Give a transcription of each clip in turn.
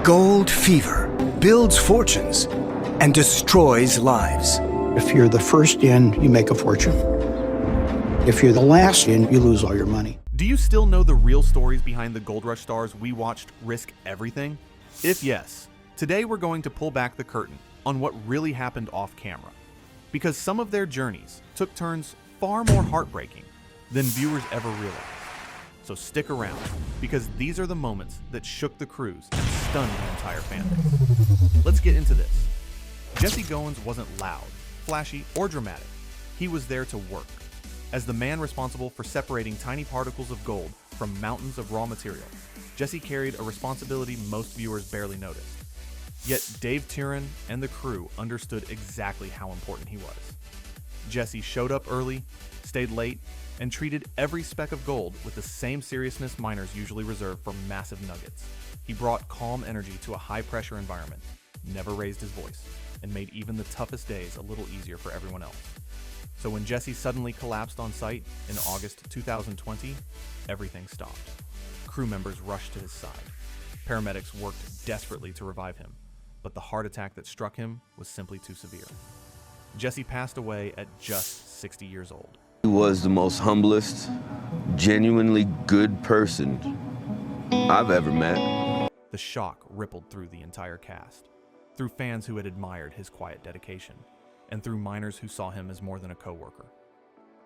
Gold fever builds fortunes and destroys lives. If you're the first in, you make a fortune. If you're the last in, you lose all your money. Do you still know the real stories behind the Gold Rush stars we watched risk everything? If yes, today we're going to pull back the curtain on what really happened off camera. Because some of their journeys took turns far more heartbreaking than viewers ever realized. So stick around, because these are the moments that shook the crews and stunned the entire fan base. Let's get into this. Jesse Goins wasn't loud, flashy, or dramatic. He was there to work. As the man responsible for separating tiny particles of gold from mountains of raw material, Jesse carried a responsibility most viewers barely noticed. Yet Dave Turin and the crew understood exactly how important he was. Jesse showed up early, stayed late, and treated every speck of gold with the same seriousness miners usually reserve for massive nuggets. He brought calm energy to a high-pressure environment, never raised his voice, and made even the toughest days a little easier for everyone else. So when Jesse suddenly collapsed on site in August 2020, everything stopped. Crew members rushed to his side. Paramedics worked desperately to revive him, but the heart attack that struck him was simply too severe. Jesse passed away at just 60 years old. He was the most humblest, genuinely good person I've ever met. The shock rippled through the entire cast, through fans who had admired his quiet dedication, and through miners who saw him as more than a co-worker.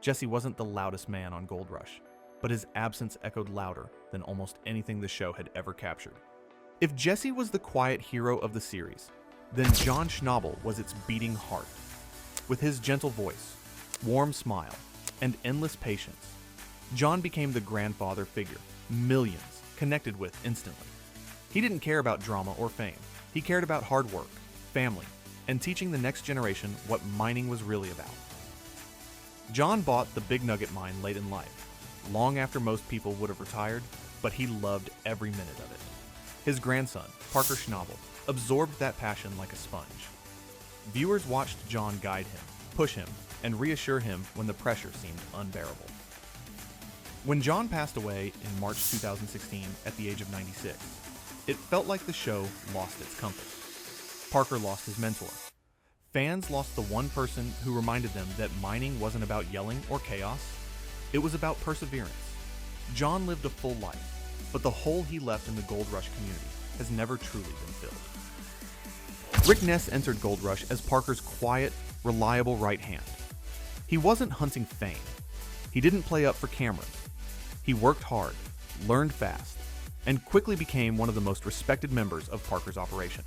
Jesse wasn't the loudest man on Gold Rush, but his absence echoed louder than almost anything the show had ever captured. If Jesse was the quiet hero of the series, then John Schnabel was its beating heart. With his gentle voice, warm smile, and endless patience, John became the grandfather figure millions connected with instantly. He didn't care about drama or fame. He cared about hard work, family, and teaching the next generation what mining was really about. John bought the Big Nugget mine late in life, long after most people would have retired, but he loved every minute of it. His grandson, Parker Schnabel, absorbed that passion like a sponge. Viewers watched John guide him, push him, and reassure him when the pressure seemed unbearable. When John passed away in March 2016 at the age of 96, it felt like the show lost its compass. Parker lost his mentor. Fans lost the one person who reminded them that mining wasn't about yelling or chaos. It was about perseverance. John lived a full life, but the hole he left in the Gold Rush community has never truly been filled. Rick Ness entered Gold Rush as Parker's quiet, reliable right hand. He wasn't hunting fame. He didn't play up for cameras. He worked hard, learned fast, and quickly became one of the most respected members of Parker's operation.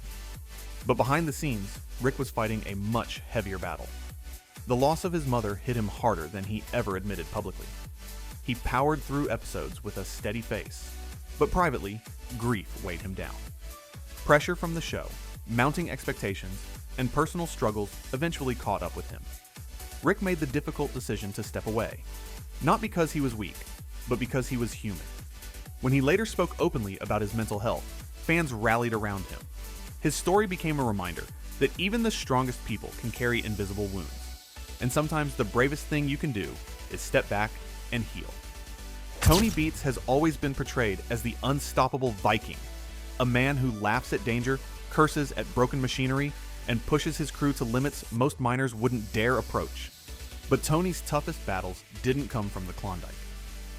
But behind the scenes, Rick was fighting a much heavier battle. The loss of his mother hit him harder than he ever admitted publicly. He powered through episodes with a steady face, but privately, grief weighed him down. Pressure from the show, mounting expectations, and personal struggles eventually caught up with him. Rick made the difficult decision to step away, not because he was weak, but because he was human. When he later spoke openly about his mental health, fans rallied around him. His story became a reminder that even the strongest people can carry invisible wounds, and sometimes the bravest thing you can do is step back and heal. Tony Beats has always been portrayed as the unstoppable Viking, a man who laughs at danger, curses at broken machinery, and pushes his crew to limits most miners wouldn't dare approach. But Tony's toughest battles didn't come from the Klondike.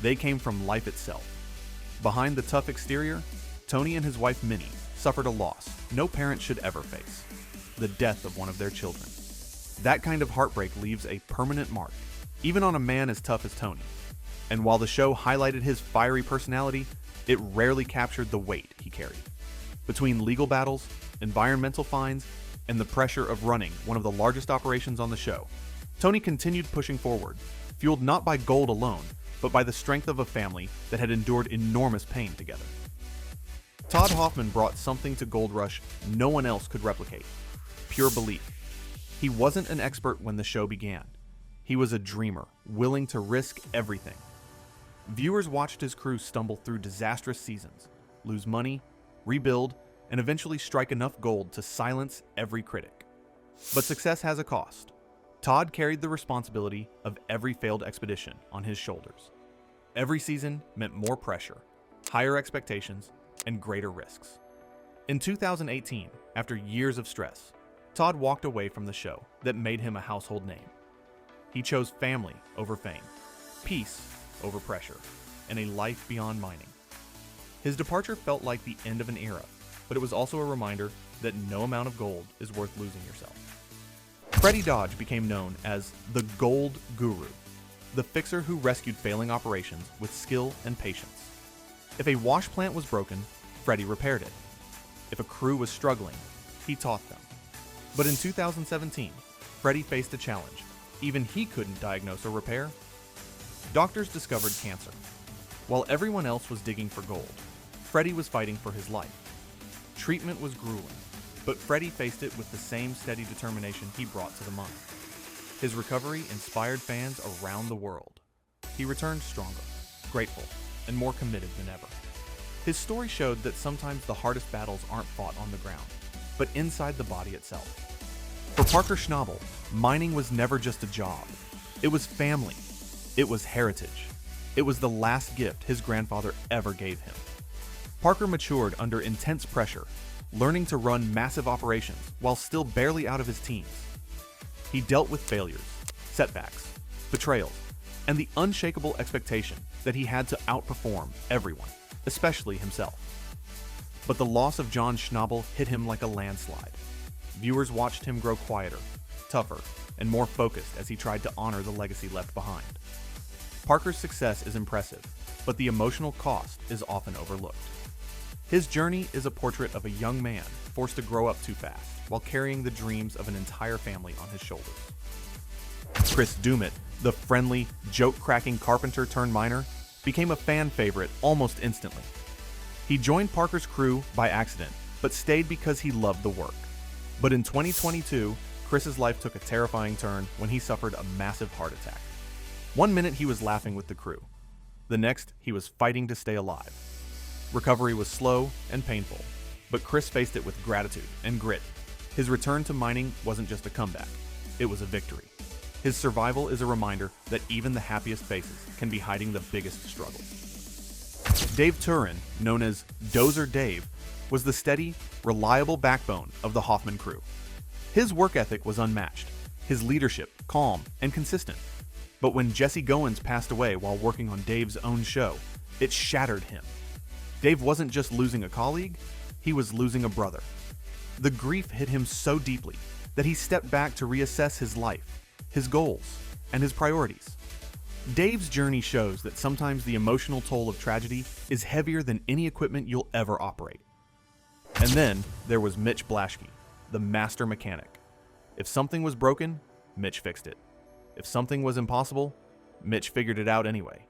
They came from life itself. Behind the tough exterior, Tony and his wife Minnie suffered a loss no parent should ever face: the death of one of their children. That kind of heartbreak leaves a permanent mark, even on a man as tough as Tony. And while the show highlighted his fiery personality, it rarely captured the weight he carried. Between legal battles, environmental fines, and the pressure of running one of the largest operations on the show, Tony continued pushing forward, fueled not by gold alone, but by the strength of a family that had endured enormous pain together. Todd Hoffman brought something to Gold Rush no one else could replicate: pure belief. He wasn't an expert when the show began. He was a dreamer, willing to risk everything. Viewers watched his crew stumble through disastrous seasons, lose money, rebuild, and eventually strike enough gold to silence every critic. But success has a cost. Todd carried the responsibility of every failed expedition on his shoulders. Every season meant more pressure, higher expectations, and greater risks. In 2018, after years of stress, Todd walked away from the show that made him a household name. He chose family over fame, peace over pressure, and a life beyond mining. His departure felt like the end of an era, but it was also a reminder that no amount of gold is worth losing yourself. Freddie Dodge became known as the Gold Guru, the fixer who rescued failing operations with skill and patience. If a wash plant was broken, Freddie repaired it. If a crew was struggling, he taught them. But in 2017, Freddie faced a challenge. Even he couldn't diagnose or repair. Doctors discovered cancer. While everyone else was digging for gold, Freddie was fighting for his life. Treatment was grueling, but Freddie faced it with the same steady determination he brought to the mine. His recovery inspired fans around the world. He returned stronger, grateful, and more committed than ever. His story showed that sometimes the hardest battles aren't fought on the ground, but inside the body itself. For Parker Schnabel, mining was never just a job. It was family. It was heritage. It was the last gift his grandfather ever gave him. Parker matured under intense pressure, learning to run massive operations while still barely out of his teens. He dealt with failures, setbacks, betrayals, and the unshakable expectation that he had to outperform everyone, especially himself. But the loss of John Schnabel hit him like a landslide. Viewers watched him grow quieter, tougher, and more focused as he tried to honor the legacy left behind. Parker's success is impressive, but the emotional cost is often overlooked. His journey is a portrait of a young man forced to grow up too fast while carrying the dreams of an entire family on his shoulders. Chris Dumit, the friendly, joke-cracking carpenter turned miner, became a fan favorite almost instantly. He joined Parker's crew by accident, but stayed because he loved the work. But in 2022, Chris's life took a terrifying turn when he suffered a massive heart attack. One minute he was laughing with the crew. The next, he was fighting to stay alive. Recovery was slow and painful, but Chris faced it with gratitude and grit. His return to mining wasn't just a comeback, it was a victory. His survival is a reminder that even the happiest faces can be hiding the biggest struggles. Dave Turin, known as Dozer Dave, was the steady, reliable backbone of the Hoffman crew. His work ethic was unmatched, his leadership calm and consistent. But when Jesse Goins passed away while working on Dave's own show, it shattered him. Dave wasn't just losing a colleague, he was losing a brother. The grief hit him so deeply that he stepped back to reassess his life, his goals, and his priorities. Dave's journey shows that sometimes the emotional toll of tragedy is heavier than any equipment you'll ever operate. And then there was Mitch Blaschke, the master mechanic. If something was broken, Mitch fixed it. If something was impossible, Mitch figured it out anyway.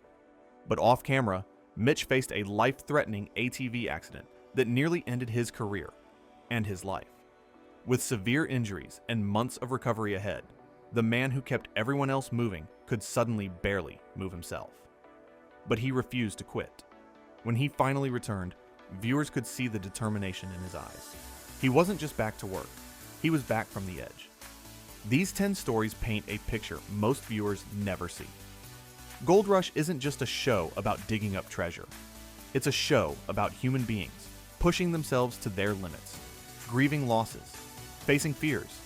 But off camera, Mitch faced a life-threatening ATV accident that nearly ended his career and his life. With severe injuries and months of recovery ahead, the man who kept everyone else moving could suddenly barely move himself. But he refused to quit. When he finally returned, viewers could see the determination in his eyes. He wasn't just back to work, he was back from the edge. These 10 stories paint a picture most viewers never see. Gold Rush isn't just a show about digging up treasure. It's a show about human beings pushing themselves to their limits, grieving losses, facing fears,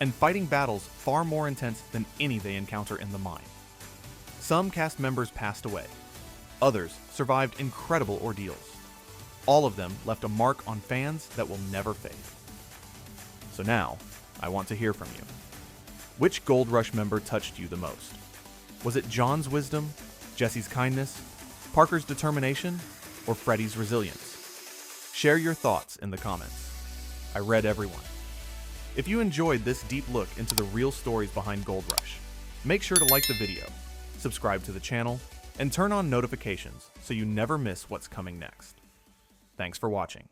and fighting battles far more intense than any they encounter in the mine. Some cast members passed away. Others survived incredible ordeals. All of them left a mark on fans that will never fade. So now, I want to hear from you. Which Gold Rush member touched you the most? Was it John's wisdom, Jesse's kindness, Parker's determination, or Freddie's resilience? Share your thoughts in the comments. I read everyone. If you enjoyed this deep look into the real stories behind Gold Rush, make sure to like the video, subscribe to the channel, and turn on notifications so you never miss what's coming next. Thanks for watching.